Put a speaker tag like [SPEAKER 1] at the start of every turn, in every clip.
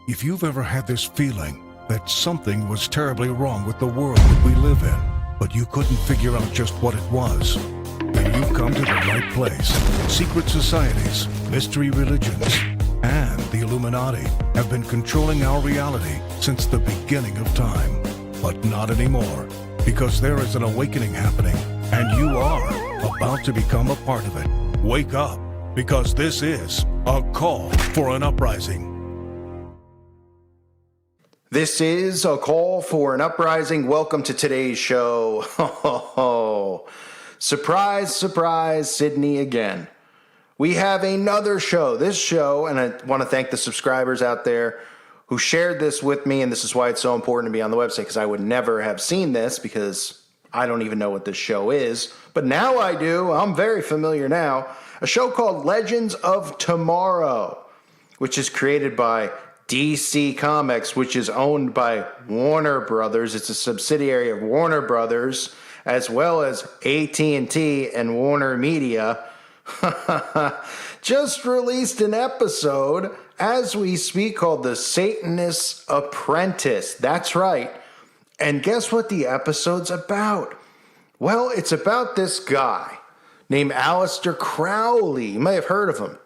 [SPEAKER 1] If you've ever had this feeling that something was terribly wrong with the world that we live in, but you couldn't figure out just what it was, then you've come to the right place. Secret societies, mystery religions, and the Illuminati have been controlling our reality since the beginning of time. But not anymore, because there is an awakening happening, and you are about to become a part of it. Wake up, because this is a call for an uprising.
[SPEAKER 2] This is a call for an uprising. Welcome to today's show. Surprise, surprise, Sydney again. We have another show. This show, and I want to thank the subscribers out there who shared this with me, and this is why it's so important to be on the website, because I would never have seen this because I don't even know what this show is. But now I do. I'm very familiar now. A show called Legends of Tomorrow, which is created by DC Comics, which is owned by Warner Brothers. It's a subsidiary of Warner Brothers, as well as AT&T and Warner Media. Just released an episode as we speak called The Satanist's Apprentice. That's right. And guess what the episode's about? Well, it's about this guy named Aleister Crowley. You may have heard of him,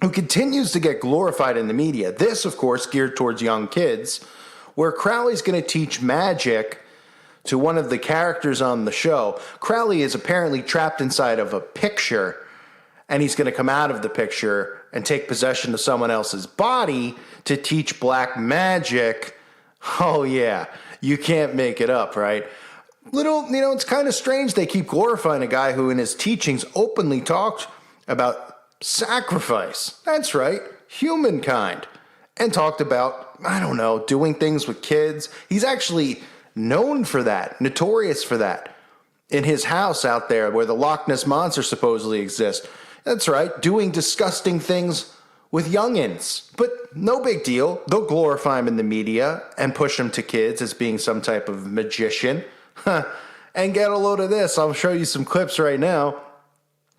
[SPEAKER 2] who continues to get glorified in the media. This, of course, geared towards young kids, where Crowley's going to teach magic to one of the characters on the show. Crowley is apparently trapped inside of a picture, and he's going to come out of the picture and take possession of someone else's body to teach black magic. Oh, yeah, you can't make it up, right? It's kind of strange they keep glorifying a guy who in his teachings openly talked about sacrifice. That's right, humankind. And talked about, doing things with kids. He's actually known for that, notorious for that. In his house out there where the Loch Ness Monster supposedly exists. That's right, doing disgusting things with youngins. But no big deal. They'll glorify him in the media and push him to kids as being some type of magician. And get a load of this. I'll show you some clips right now.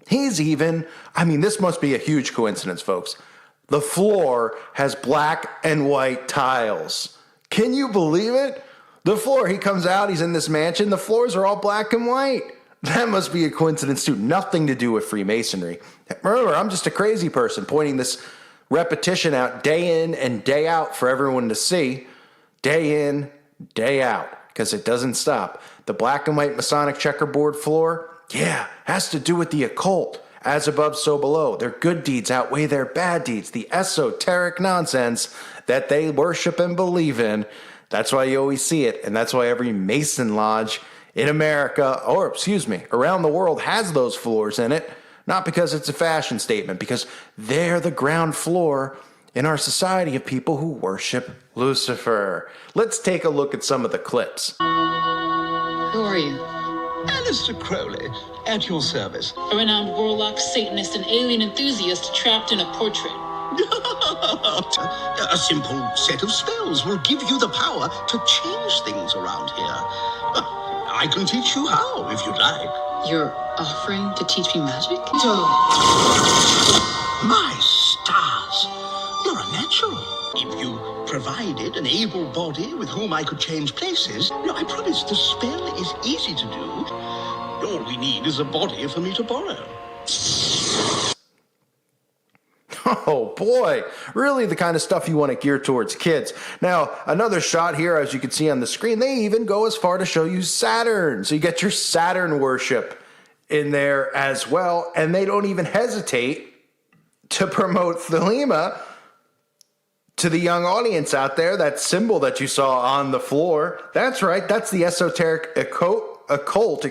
[SPEAKER 2] He's even, this must be a huge coincidence, folks. The floor has black and white tiles. Can you believe it? The floor, he comes out, he's in this mansion, the floors are all black and white. That must be a coincidence too. Nothing to do with Freemasonry. Remember, I'm just a crazy person pointing this repetition out day in and day out for everyone to see. Day in, day out, because it doesn't stop. The black and white Masonic checkerboard floor, yeah, has to do with the occult. As above, so below. Their good deeds outweigh their bad deeds. The esoteric nonsense that they worship and believe in. That's why you always see it. And that's why every Mason Lodge in America, around the world has those floors in it. Not because it's a fashion statement, because they're the ground floor in our society of people who worship Lucifer. Let's take a look at some of the clips.
[SPEAKER 3] Who are you?
[SPEAKER 4] Aleister Crowley, at your service.
[SPEAKER 3] A renowned warlock, Satanist, and alien enthusiast trapped in a portrait.
[SPEAKER 4] A simple set of spells will give you the power to change things around here. I can teach you how, if you'd like.
[SPEAKER 3] You're offering to teach me magic?
[SPEAKER 4] My stars, you're a natural. If you provided an able body with whom I could change places, I promise the spell is easy to do. All we need is a body for me to borrow.
[SPEAKER 2] Oh boy, really the kind of stuff you want to gear towards kids. Now, another shot here, as you can see on the screen, they even go as far to show you Saturn. So you get your Saturn worship in there as well. And they don't even hesitate to promote Thelema to the young audience out there. That symbol that you saw on the floor. That's right, that's the esoteric occult,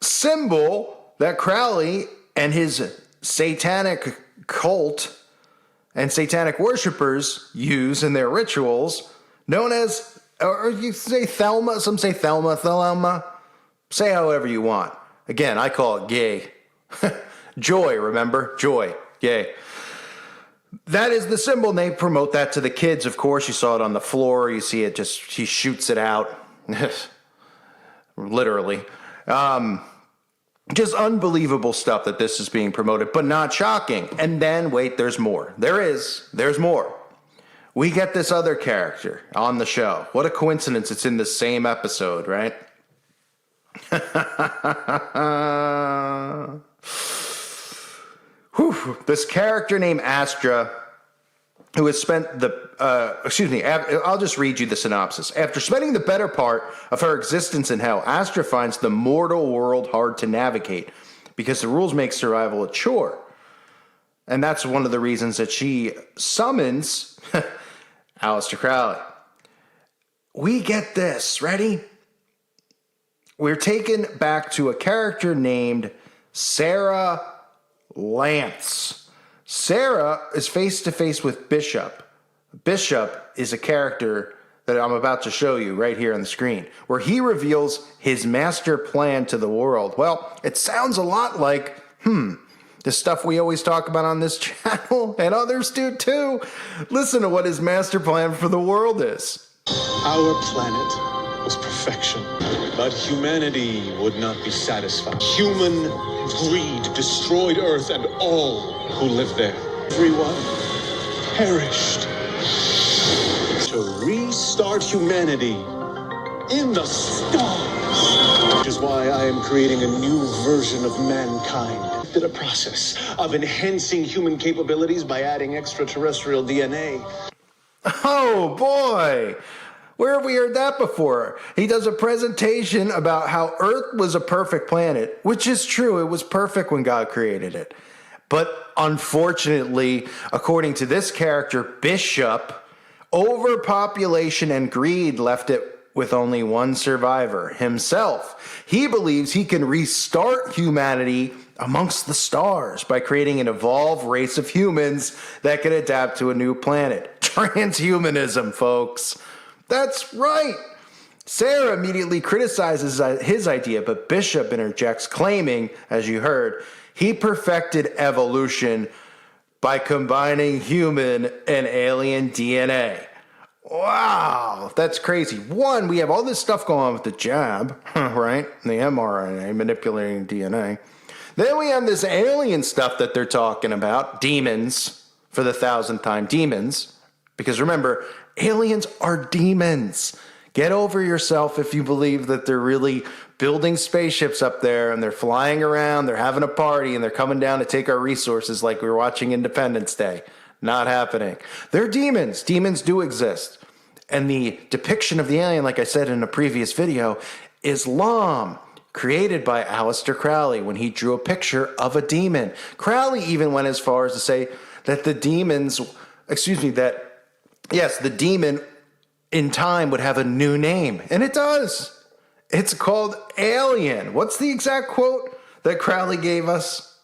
[SPEAKER 2] symbol that Crowley and his satanic cult and satanic worshipers use in their rituals, known as, or you say Thelma, some say Thelma, say however you want. Again, I call it gay. Joy, remember? Joy, yay. That is the symbol, and they promote that to the kids, of course. You saw it on the floor. You see it he shoots it out. Literally. Just unbelievable stuff that this is being promoted, but not shocking. And then, wait, there's more. There's more. We get this other character on the show. What a coincidence, it's in the same episode, right? Whew. This character named Astra, who has spent I'll just read you the synopsis. After spending the better part of her existence in hell, Astra finds the mortal world hard to navigate because the rules make survival a chore. And that's one of the reasons that she summons Aleister Crowley. We get this. Ready? We're taken back to a character named Sarah Lance. Sarah is face to face with Bishop. Bishop is a character that I'm about to show you right here on the screen, where he reveals his master plan to the world. Well, it sounds a lot like, the stuff we always talk about on this channel, and others do too. Listen to what his master plan for the world is.
[SPEAKER 5] Our planet was perfection, but humanity would not be satisfied. Human greed destroyed Earth and all who lived there. Everyone perished. To restart humanity in the stars. Which is why I am creating a new version of mankind. The process of enhancing human capabilities by adding extraterrestrial DNA.
[SPEAKER 2] Oh boy! Where have we heard that before? He does a presentation about how Earth was a perfect planet, which is true. It was perfect when God created it. But unfortunately, according to this character, Bishop, overpopulation and greed left it with only one survivor, himself. He believes he can restart humanity amongst the stars by creating an evolved race of humans that can adapt to a new planet. Transhumanism, folks. That's right. Sarah immediately criticizes his idea, but Bishop interjects, claiming, as you heard, he perfected evolution by combining human and alien DNA. Wow, that's crazy. One, we have all this stuff going on with the jab, right? The mRNA manipulating DNA. Then we have this alien stuff that they're talking about, demons, for the 1,000th time, demons. Because remember, aliens are demons. Get over yourself if you believe that they're really building spaceships up there and they're flying around, they're having a party, and they're coming down to take our resources like we were watching Independence Day. Not happening. They're demons. Demons do exist. And the depiction of the alien, like I said in a previous video, Islam, created by Aleister Crowley when he drew a picture of a demon. Crowley even went as far as to say that the demons, the demon in time would have a new name. And it does. It's called Alien. What's the exact quote that Crowley gave us?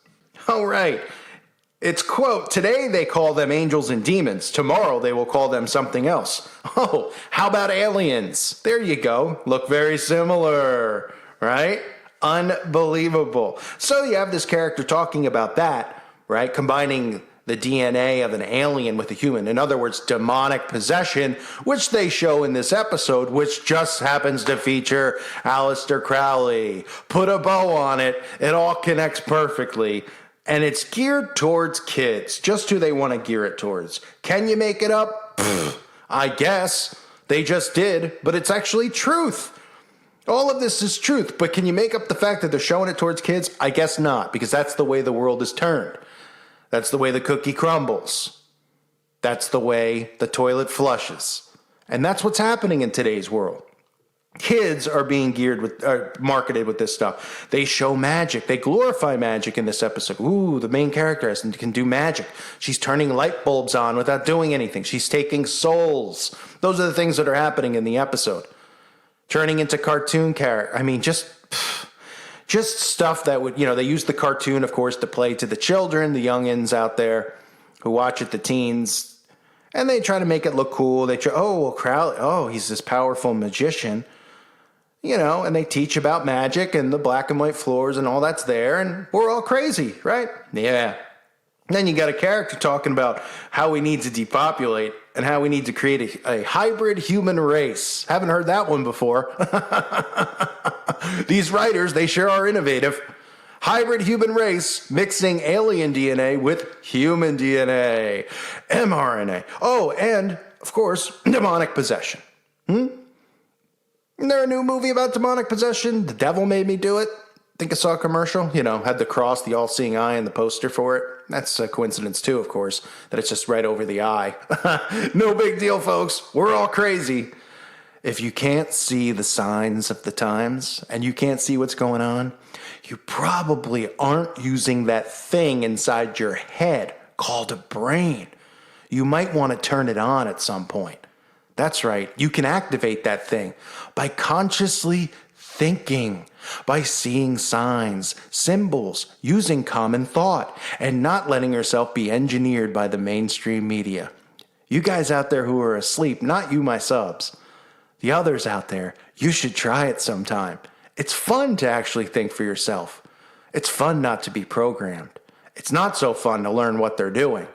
[SPEAKER 2] Oh, right. It's, quote, today they call them angels and demons. Tomorrow they will call them something else. Oh, how about aliens? There you go. Look very similar, right? Unbelievable. So you have this character talking about that, right? Combining the DNA of an alien with a human. In other words, demonic possession, which they show in this episode, which just happens to feature Aleister Crowley. Put a bow on it. It all connects perfectly. And it's geared towards kids, just who they want to gear it towards. Can you make it up? I guess. They just did, but it's actually truth. All of this is truth, but can you make up the fact that they're showing it towards kids? I guess not, because that's the way the world is turned. That's the way the cookie crumbles. That's the way the toilet flushes. And that's what's happening in today's world. Kids are being marketed with this stuff. They show magic. They glorify magic in this episode. Ooh, the main character can do magic. She's turning light bulbs on without doing anything. She's taking souls. Those are the things that are happening in the episode. Turning into cartoon character. I mean, just stuff that would, they use the cartoon, of course, to play to the children, the youngins out there who watch it, the teens, and they try to make it look cool. They try, Crowley, he's this powerful magician. And they teach about magic and the black and white floors and all that's there, and we're all crazy, right? Yeah. Then you got a character talking about how we need to depopulate and how we need to create a hybrid human race. Haven't heard that one before. These writers, they sure are innovative. hybrid human race mixing alien DNA with human DNA, mRNA. Oh, and, of course, demonic possession. Isn't there a new movie about demonic possession? The devil made me do it. Think I saw a commercial, had the cross, the all-seeing eye, and the poster for it. That's a coincidence too, of course, that it's just right over the eye. No big deal, folks. We're all crazy. If you can't see the signs of the times and you can't see what's going on, you probably aren't using that thing inside your head called a brain. You might want to turn it on at some point. That's right. You can activate that thing by consciously thinking, by seeing signs, symbols, using common thought, and not letting yourself be engineered by the mainstream media. You guys out there who are asleep, not you, my subs, the others out there, you should try it sometime. It's fun to actually think for yourself. It's fun not to be programmed. It's not so fun to learn what they're doing,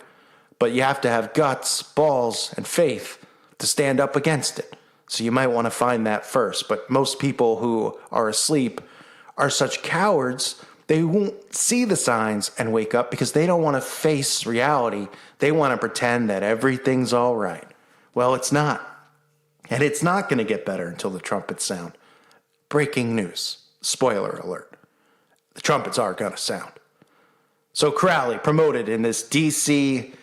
[SPEAKER 2] but you have to have guts, balls, and faith to stand up against it. So you might want to find that first. But most people who are asleep are such cowards, they won't see the signs and wake up because they don't want to face reality. They want to pretend that everything's all right. Well, it's not. And it's not going to get better until the trumpets sound. Breaking news. Spoiler alert. The trumpets are going to sound. So Crowley promoted in this DC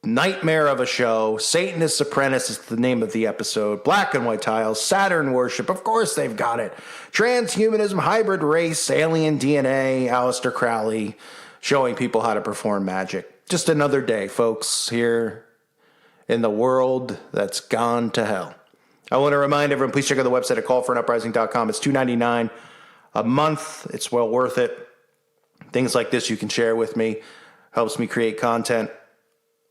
[SPEAKER 2] nightmare of a show. Satanist's Apprentice is the name of the episode. Black and white tiles, Saturn worship. Of course they've got it. Transhumanism, hybrid race, alien DNA, Aleister Crowley showing people how to perform magic. Just another day, folks, here in the world that's gone to hell. I want to remind everyone, please check out the website at callforuprising.com. It's $2.99 a month. It's well worth it. Things like this you can share with me. Helps me create content.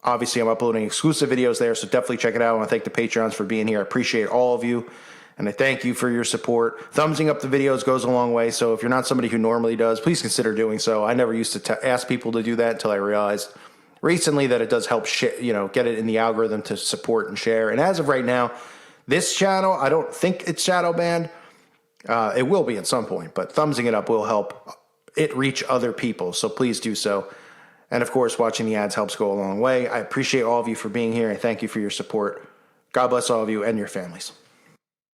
[SPEAKER 2] Obviously, I'm uploading exclusive videos there, so definitely check it out. I want to thank the Patreons for being here. I appreciate all of you, and I thank you for your support. Thumbsing up the videos goes a long way, so if you're not somebody who normally does, please consider doing so. I never used to ask people to do that until I realized recently that it does help get it in the algorithm to support and share. And as of right now, this channel, I don't think it's shadow banned. It will be at some point, but thumbsing it up will help it reach other people, so please do so. And of course, watching the ads helps go a long way. I appreciate all of you for being here. I thank you for your support. God bless all of you and your families.